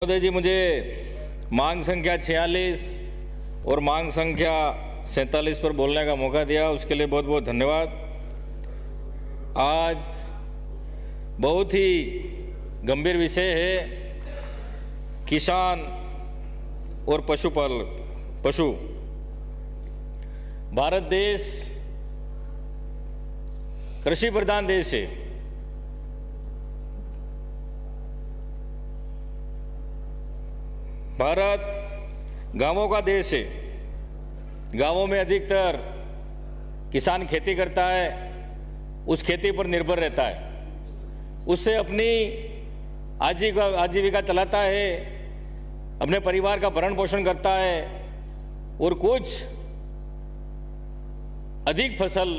महोदय जी, मुझे मांग संख्या 46 और मांग संख्या 47 पर बोलने का मौका दिया, उसके लिए बहुत बहुत धन्यवाद। आज बहुत ही गंभीर विषय है, किसान और पशुपालक। पशु भारत देश कृषि प्रधान देश है। भारत गांवों का देश है। गांवों में अधिकतर किसान खेती करता है, उस खेती पर निर्भर रहता है, उससे अपनी आजीविका चलाता है, अपने परिवार का भरण पोषण करता है और कुछ अधिक फसल,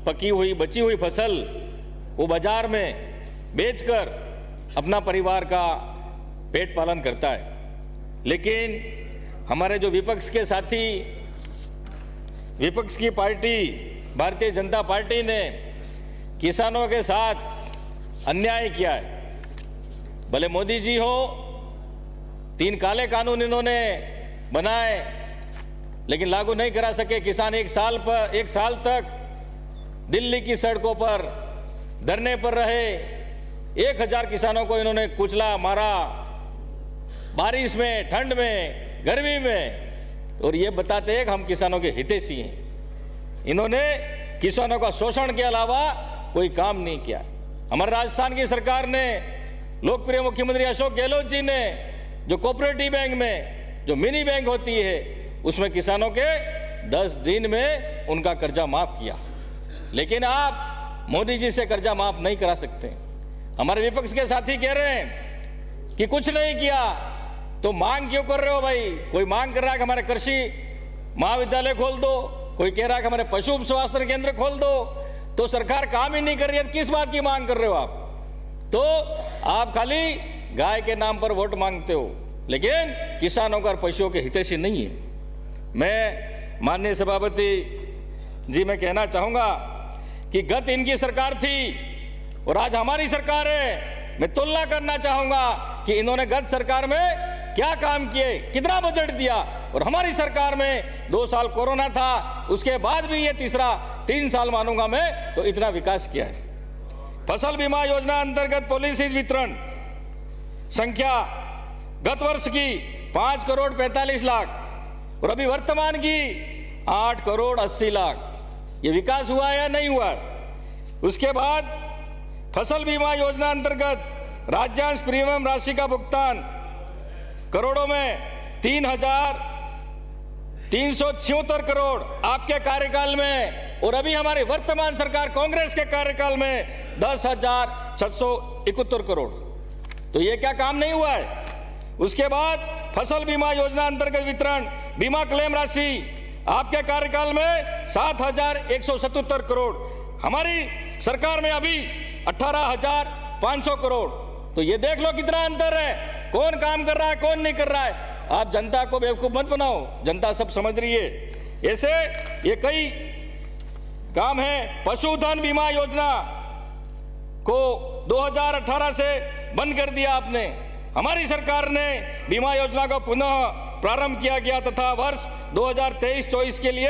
पकी हुई बची हुई फसल वो बाजार में बेचकर अपना परिवार का पेट पालन करता है। लेकिन हमारे जो विपक्ष के साथी, विपक्ष की पार्टी भारतीय जनता पार्टी ने किसानों के साथ अन्याय किया है। भले मोदी जी हो, 3 काले कानून इन्होंने बनाए लेकिन लागू नहीं करा सके। किसान एक साल तक दिल्ली की सड़कों पर धरने पर रहे। 1000 किसानों को इन्होंने कुचला, मारा, बारिश में, ठंड में, गर्मी में, और ये बताते हैं कि हम किसानों के हितैषी हैं। इन्होंने किसानों का शोषण के अलावा कोई काम नहीं किया। हमारे राजस्थान की सरकार ने, लोकप्रिय मुख्यमंत्री अशोक गहलोत जी ने, जो कोऑपरेटिव बैंक में जो मिनी बैंक होती है उसमें किसानों के 10 दिन में उनका कर्जा माफ किया। लेकिन आप मोदी जी से कर्जा माफ नहीं करा सकते। हमारे विपक्ष के साथी कह रहे हैं कि कुछ नहीं किया, तो मांग क्यों कर रहे हो भाई? कोई मांग कर रहा है कि हमारे कृषि महाविद्यालय खोल दो, कोई कह रहा है कि हमारे पशु स्वास्थ्य केंद्र खोल दो। तो सरकार काम ही नहीं कर रही है, तो किस बात की मांग कर रहे हो आप? तो आप खाली गाय के नाम पर वोट मांगते हो, लेकिन किसानों का और पशुओं के हितैषी नहीं है। मैं माननीय सभापति जी, मैं कहना चाहूंगा कि गत इनकी सरकार थी और आज हमारी सरकार है। मैं तुलना करना चाहूंगा कि इन्होंने गत सरकार में क्या काम किए, कितना बजट दिया, और हमारी सरकार में 2 साल कोरोना था, उसके बाद भी ये 3 साल मानूंगा मैं, तो इतना विकास किया है। फसल बीमा योजना अंतर्गत पॉलिसीज वितरण संख्या गत वर्ष की 5,45,00,000 और अभी वर्तमान की 8,80,00,000। ये विकास हुआ है या नहीं हुआ? उसके बाद फसल बीमा योजना अंतर्गत राज्यांश प्रीमियम राशि का भुगतान करोड़ों में 3,376 करोड़ आपके कार्यकाल में, और अभी हमारी वर्तमान सरकार कांग्रेस के कार्यकाल में 10,771 करोड़। तो ये क्या काम नहीं हुआ है? उसके बाद फसल बीमा योजना अंतर्गत वितरण बीमा क्लेम राशि आपके कार्यकाल में 7,177 करोड़, हमारी सरकार में अभी 18,500 करोड़। तो ये देख लो कितना अंतर है, कौन काम कर रहा है, कौन नहीं कर रहा है। आप जनता को बेवकूफ मत बनाओ, जनता सब समझ रही है। ऐसे ये कई काम है। पशुधन बीमा योजना को 2018 से बंद कर दिया आपने। हमारी सरकार ने बीमा योजना को पुनः प्रारंभ किया गया तथा वर्ष 2023-24 के लिए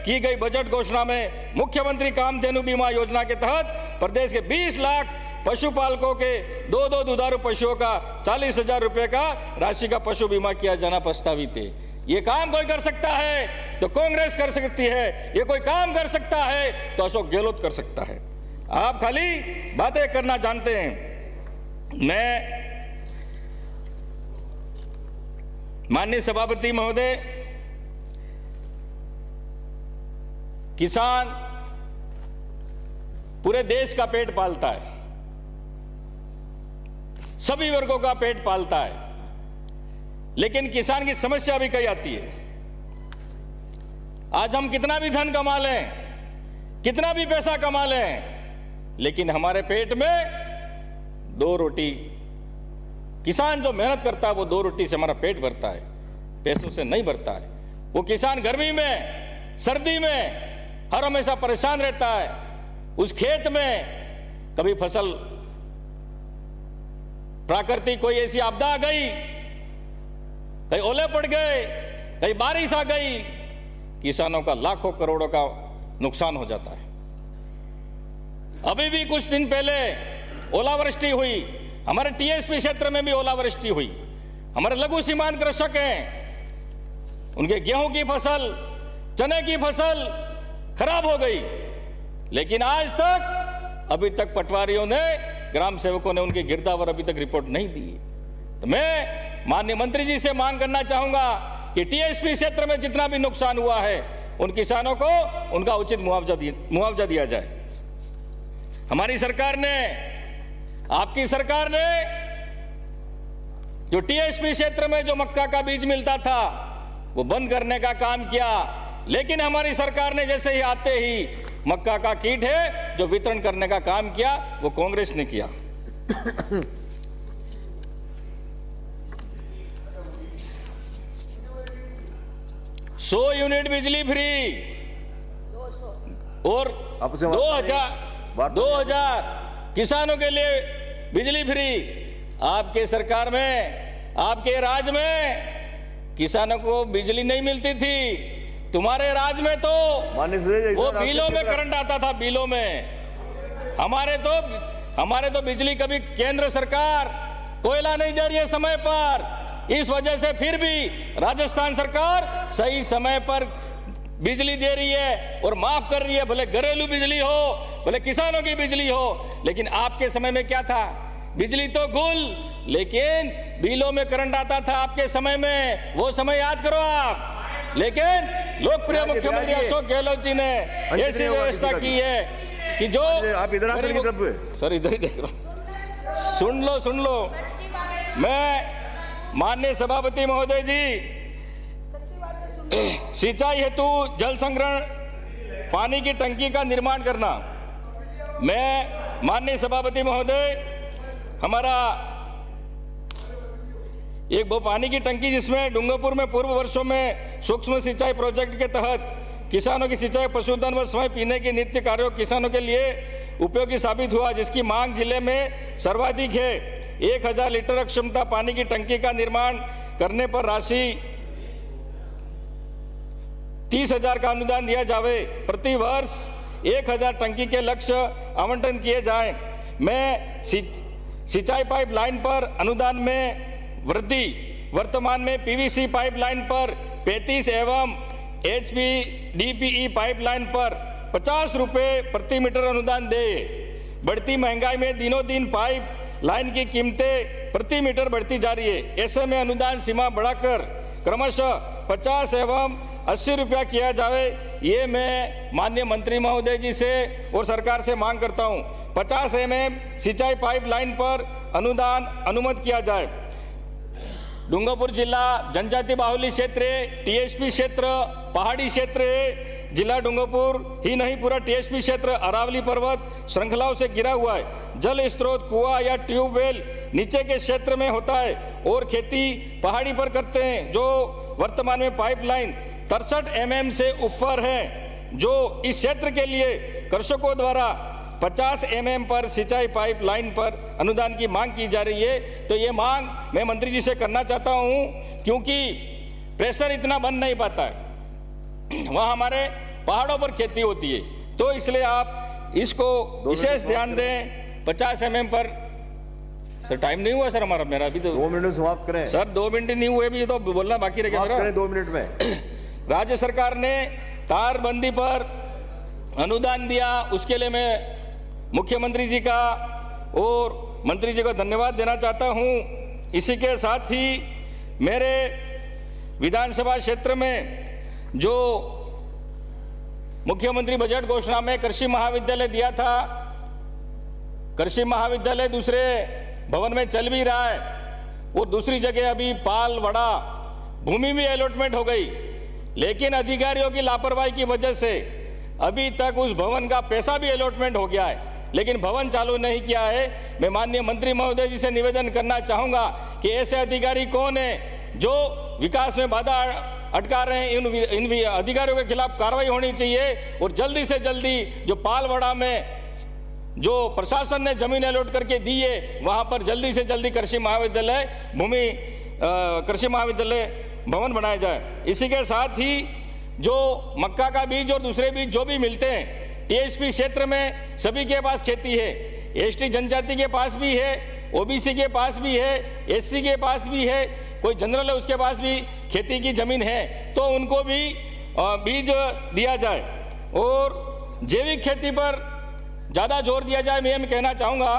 की गई बजट घोषणा में मुख्यमंत्री कामधेनु बीमा योजना के तहत प्रदेश के 20 लाख पशुपालकों के 2 दुधारू पशुओं का 40,000 रुपए का राशि का पशु बीमा किया जाना प्रस्तावित है। ये काम कोई कर सकता है तो कांग्रेस कर सकती है, ये कोई काम कर सकता है तो अशोक गहलोत कर सकता है। आप खाली बातें करना जानते हैं। मैं माननीय सभापति महोदय, किसान पूरे देश का पेट पालता है, सभी वर्गों का पेट पालता है, लेकिन किसान की समस्या भी कई आती है। आज हम कितना भी धन कमा लें, कितना भी पैसा कमा लें, लेकिन हमारे पेट में 2 रोटी, किसान जो मेहनत करता है वो 2 रोटी से हमारा पेट भरता है, पैसों से नहीं भरता है। वो किसान गर्मी में, सर्दी में हर हमेशा परेशान रहता है। उस खेत में कभी फसल प्राकृतिक कोई ऐसी आपदा आ गई कहीं ओले पड़ गए, कहीं बारिश आ गई, किसानों का लाखों करोड़ों का नुकसान हो जाता है। अभी भी कुछ दिन पहले ओलावृष्टि हुई, हमारे टीएसपी क्षेत्र में भी ओलावृष्टि हुई। हमारे लघु सीमांत कृषक हैं, उनके गेहूं की फसल, चने की फसल खराब हो गई, लेकिन आज तक अभी तक पटवारियों ने, ग्राम सेवकों ने उनकी गिरदावर अभी तक रिपोर्ट नहीं दी। तो मैं माननीय मंत्री जी से मांग करना चाहूंगा कि टीएसपी क्षेत्र में जितना भी नुकसान हुआ है उन किसानों को उनका उचित मुआवजा दिया जाए। हमारी सरकार ने, आपकी सरकार ने जो टीएसपी क्षेत्र में जो मक्का का बीज मिलता था वो बंद करने का काम किया, लेकिन हमारी सरकार ने जैसे ही आते ही मक्का का कीट है जो वितरण करने का काम किया वो कांग्रेस ने किया। 100 यूनिट बिजली फ्री और 2000 किसानों के लिए बिजली फ्री। आपके सरकार में, आपके राज में किसानों को बिजली नहीं मिलती थी। तुम्हारे राज में तो वो बिलों में करंट आता था, बिलों में। हमारे तो बिजली कभी केंद्र सरकार कोयला नहीं दे रही है समय पर, इस वजह से फिर भी राजस्थान सरकार सही समय पर बिजली दे रही है और माफ कर रही है, भले घरेलू बिजली हो, भले किसानों की बिजली हो। लेकिन आपके समय में क्या था? बिजली तो गुल, लेकिन बिलों में करंट आता था आपके समय में, वो समय याद करो आप। लेकिन लोकप्रिय मुख्यमंत्री अशोक गहलोत जी ने ऐसी व्यवस्था की है कि जो आप इधर सर इधर ही देख रहा हूं, सुन लो। मैं माननीय सभापति महोदय जी, सिंचाई हेतु जल संग्रहण पानी की टंकी का निर्माण करना। मैं माननीय सभापति महोदय, हमारा एक वो पानी की टंकी जिसमें डूंगरपुर में पूर्व वर्षों में सूक्ष्म सिंचाई प्रोजेक्ट के तहत किसानों की सिंचाई, पशुधन व स्वयं पीने के नित्य कार्यों किसानों के लिए उपयोगी साबित हुआ, जिसकी मांग जिले में सर्वाधिक है। 1000 लीटर क्षमता पानी की टंकी का निर्माण करने पर राशि 30,000 का अनुदान दिया जावे। प्रति वर्ष 1000 टंकी के लक्ष्य आवंटन किए जाएं। मैं सिंचाई पाइपलाइन पर अनुदान में वृद्धि, वर्तमान में पीवीसी पाइपलाइन पर 35 एवं HDPE पाइपलाइन पर 50 रुपये प्रति मीटर अनुदान दे। बढ़ती महंगाई में दिनों दिन पाइप लाइन की कीमतें प्रति मीटर बढ़ती जा रही है। ऐसे में अनुदान सीमा बढ़ाकर क्रमशः 50 एवं 80 रुपया किया जावे। ये मैं माननीय मंत्री महोदय जी से और सरकार से मांग करता हूँ। 50 mm सिंचाई पाइपलाइन पर अनुदान अनुमत किया जाए। डूंगरपुर जिला जनजाति बाहुल्य क्षेत्र है, टीएसपी क्षेत्र पहाड़ी क्षेत्र है। जिला डूंगरपुर ही नहीं, पूरा टीएसपी क्षेत्र अरावली पर्वत श्रृंखलाओं से घिरा हुआ है। जल स्रोत कुआं या ट्यूबवेल नीचे के क्षेत्र में होता है और खेती पहाड़ी पर करते हैं, जो वर्तमान में पाइपलाइन 63 mm से ऊपर है, जो इस क्षेत्र के लिए कृषकों द्वारा 50 mm पर सिंचाई पाइपलाइन पर अनुदान की मांग की जा रही है। तो ये मांग मैं मंत्री जी से करना चाहता हूं, क्योंकि प्रेशर इतना बन नहीं पाता है, वहाँ हमारे पहाड़ों पर खेती होती है, तो इसलिए आप इसको विशेष ध्यान दें। 50 mm पर। सर टाइम नहीं हुआ सर हमारा, मेरा अभी तो 2 मिनट में समाप्त करें सर। 2 मिनट नहीं हुए, भी तो बोलना बाकी रह गया। 2 मिनट में। राज्य सरकार ने तारबंदी पर अनुदान दिया, उसके लिए मैं मुख्यमंत्री जी का और मंत्री जी को धन्यवाद देना चाहता हूं। इसी के साथ ही मेरे विधानसभा क्षेत्र में जो मुख्यमंत्री बजट घोषणा में कृषि महाविद्यालय दिया था, कृषि महाविद्यालय दूसरे भवन में चल भी रहा है और दूसरी जगह अभी पालवड़ा भूमि भी अलॉटमेंट हो गई, लेकिन अधिकारियों की लापरवाही की वजह से अभी तक उस भवन का पैसा भी अलॉटमेंट हो गया है, लेकिन भवन चालू नहीं किया है। मैं माननीय मंत्री महोदय जी से निवेदन करना चाहूंगा कि ऐसे अधिकारी कौन है जो विकास में बाधा अटका रहे हैं। इन अधिकारियों के खिलाफ कार्रवाई होनी चाहिए और जल्दी से जल्दी जो पालवड़ा में जो प्रशासन ने जमीन अलॉट करके दी है, वहां पर जल्दी से जल्दी कृषि महाविद्यालय भवन बनाया जाए। इसी के साथ ही जो मक्का का बीज और दूसरे बीज जो भी मिलते हैं, टीएसपी क्षेत्र में सभी के पास खेती है, एसटी जनजाति के पास भी है, ओबीसी के पास भी है, एससी के पास भी है, कोई जनरल है उसके पास भी खेती की जमीन है, तो उनको भी बीज दिया जाए और जैविक खेती पर ज़्यादा जोर दिया जाए। मैं कहना चाहूँगा,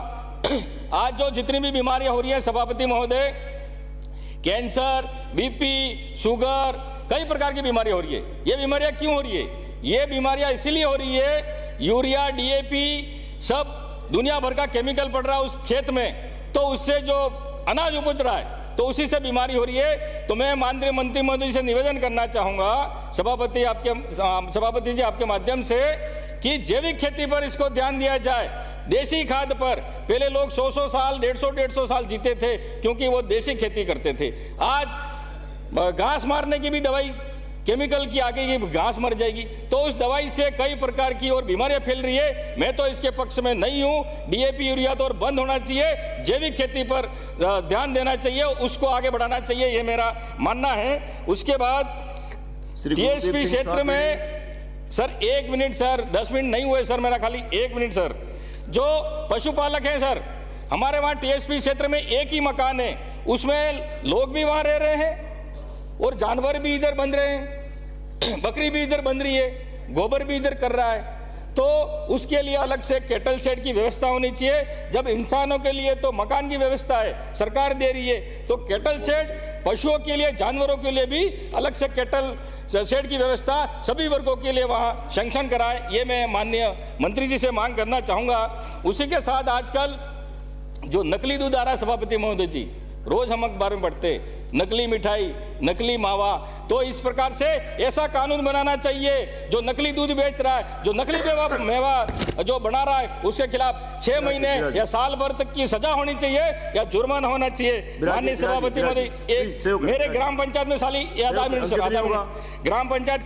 आज जो जितनी भी बीमारियां हो रही हैं सभापति महोदय, कैंसर, बीपी, शुगर, कई प्रकार की बीमारियां हो रही है। ये बीमारियां क्यों हो रही है? ये बीमारियां इसीलिए हो रही है, यूरिया, डीएपी सब दुनिया भर का केमिकल पड़ रहा है उस खेत में, तो उससे जो अनाज उपज रहा है तो उसी से बीमारी हो रही है। तो मैं माननीय मंत्री महोदय से निवेदन करना चाहूँगा, सभापति जी आपके माध्यम से, कि जैविक खेती पर इसको ध्यान दिया जाए। देसी खाद पर पहले लोग 100 साल 150 साल जीते थे क्योंकि वो देसी खेती करते थे। आज घास मारने की भी दवाई केमिकल की आ गई, घास मर जाएगी, तो उस दवाई से कई प्रकार की और बीमारियां फैल रही है। मैं तो इसके पक्ष में नहीं हूं। डीएपी, यूरिया तो और बंद होना चाहिए, जैविक खेती पर ध्यान देना चाहिए, उसको आगे बढ़ाना चाहिए, ये मेरा मानना है। उसके बाद टीएसपी क्षेत्र में सर 1 मिनट सर, 10 मिनट नहीं हुए सर, मेरा खाली 1 मिनट सर। जो पशुपालक हैं सर, हमारे वहाँ टीएसपी क्षेत्र में एक ही मकान है, उसमें लोग भी वहाँ रह रहे हैं और जानवर भी इधर बन रहे हैं, बकरी भी इधर बन रही है, गोबर भी इधर कर रहा है, तो उसके लिए अलग से कैटल शेड की व्यवस्था होनी चाहिए। जब इंसानों के लिए तो मकान की व्यवस्था है, सरकार दे रही है, तो कैटल शेड पशुओं के लिए, जानवरों के लिए भी अलग से कैटल शेड की व्यवस्था सभी वर्गों के लिए वहाँ सैंक्शन कराए, ये मैं माननीय मंत्री जी से मांग करना चाहूँगा। उसी के साथ आजकल जो नकली दूध आ रहा है सभापति महोदय जी, रोज हम अखबार में पढ़ते, नकली मिठाई, नकली मावा, तो इस प्रकार से ऐसा कानून बनाना चाहिए, जो नकली दूध बेच रहा है, जो नकली मेवा जो बना रहा है, उसके खिलाफ 6 महीने या साल भर तक की सजा होनी चाहिए या जुर्माना होना चाहिए। माननीय सभापति महोदय, मेरे ग्राम पंचायत में साली आधा मिनट ग्राम पंचायत